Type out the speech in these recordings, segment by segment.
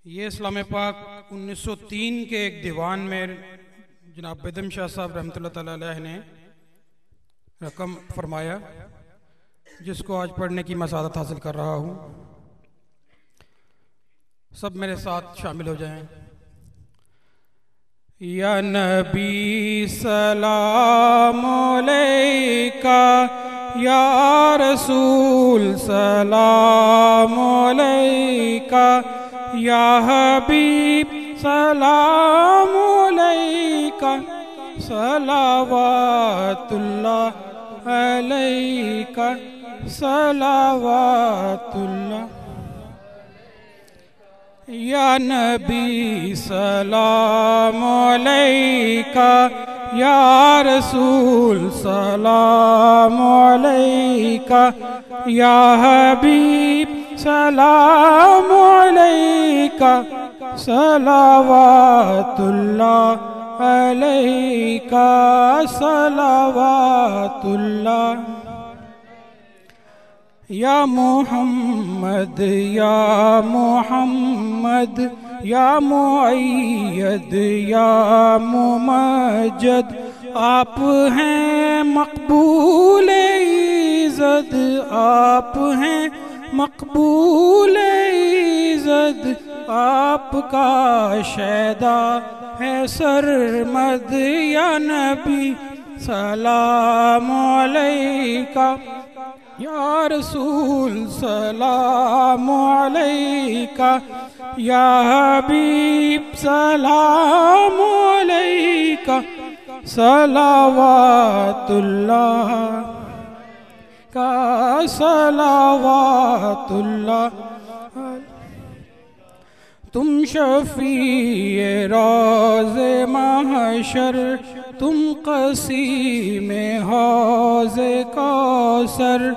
یہ اسلام پاک 1903 کے ایک دیوان میں جناب بیدم شاہ صاحب رحمۃ اللہ تعالی علیہ نے رقم فرمایا، جس کو آج پڑھنے کی میں سعادت حاصل کر رہا ہوں۔ سب میرے ساتھ شامل ہو جائیں۔ یا نبی سلام علیکہ، یا رسول سلام علیکہ، یا حبیب سلام علیکہ، صلوات اللہ علیکہ، صلوات اللہ۔ یا نبی سلام علیکہ، یا رسول سلام علیکہ، یا حبیب سلام علیکہ، صلوات اللہ علیکہ، صلوات اللہ۔ یا محمد یا محمد، یا مؤید یا ممجد، آپ ہیں مقبول عزت، آپ ہیں مقبول عزت، آپ کا شیدا ہے سرمد۔ یا نبی سلام علیکہ، یا رسول سلام علیکہ، یا حبیب سلام علیکہ، صلوات اللہ کا، صلوات اللہ۔ تم شفیع روز محشر، تم قسیم حوض کوثر،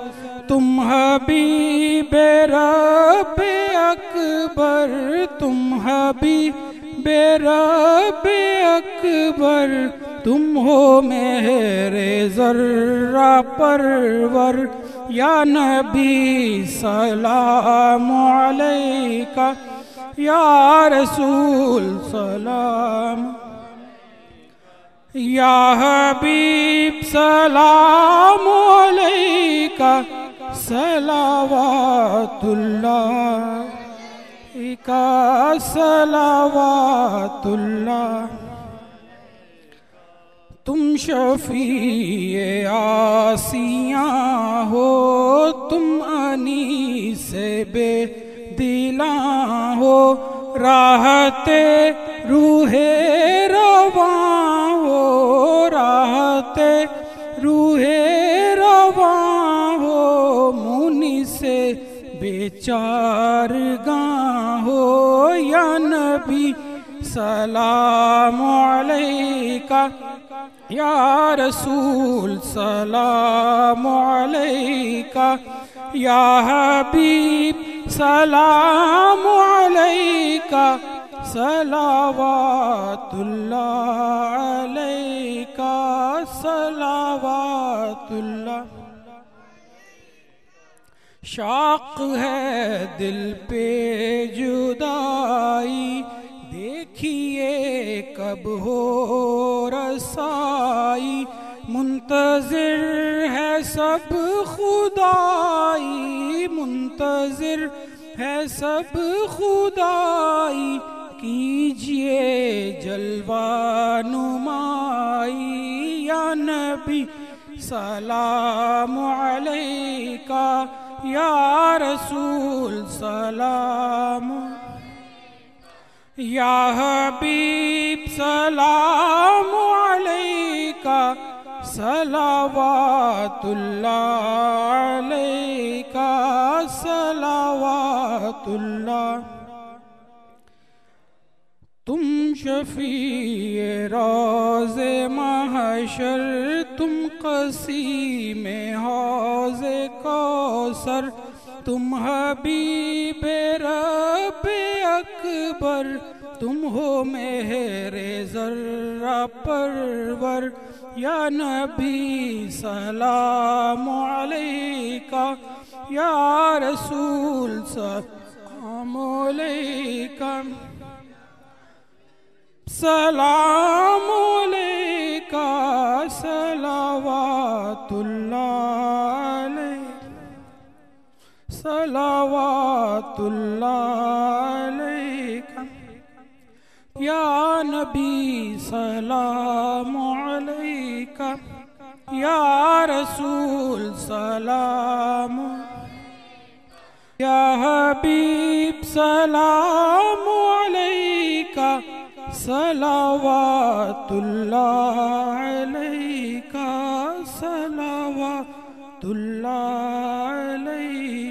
تم حبیب رب اکبر، تم حبیب رب اکبر، تم ہو میرے ذرہ پرور۔ یا نبی سلام علیکہ، یا رسول سلام، یا حبیب سلام علیکہ، صلوات اللہ کا، صلوات اللہ۔ تم شفیع عاصیاں ہو، تم انیس بے دلاں ہو، راحت روح رواں ہو، راحت روح رواں ہو، منی سے بیچار گاں ہو۔ یا نبی سلام علیکہ، یا رسول سلام علیکہ، یا حبیب سلام علیکہ، صلوات اللہ علیکہ، صلوات اللہ۔ شاق ہے دل پہ جدائی، دیکھیے کب ہو رسائی، منتظر ہے سب خدائی، منتظر ہے سب خدائی، کیجئے جلوہ نمائی۔ یا نبی سلام علیکہ، یا رسول سلام، یا حبیب سلام علیکہ، صلوات اللہ علیکہ، صلوات اللہ۔ تم شفیع روز محشر، تم قسیم حوض کوثر، تم حبیب رب اکبر، تم ہو میرے ذرہ پرور۔ یا نبی سلام علیکہ، یا رسول سلام علیکہ، سلام علیکہ صلوات اللہ علیہ صلوات اللہ علیکہ یا نبی سلام علیکہ یا رسول سلام یا حبیب سلام علیکہ صلوات اللہ علیکہ صلوات اللہ علیکہ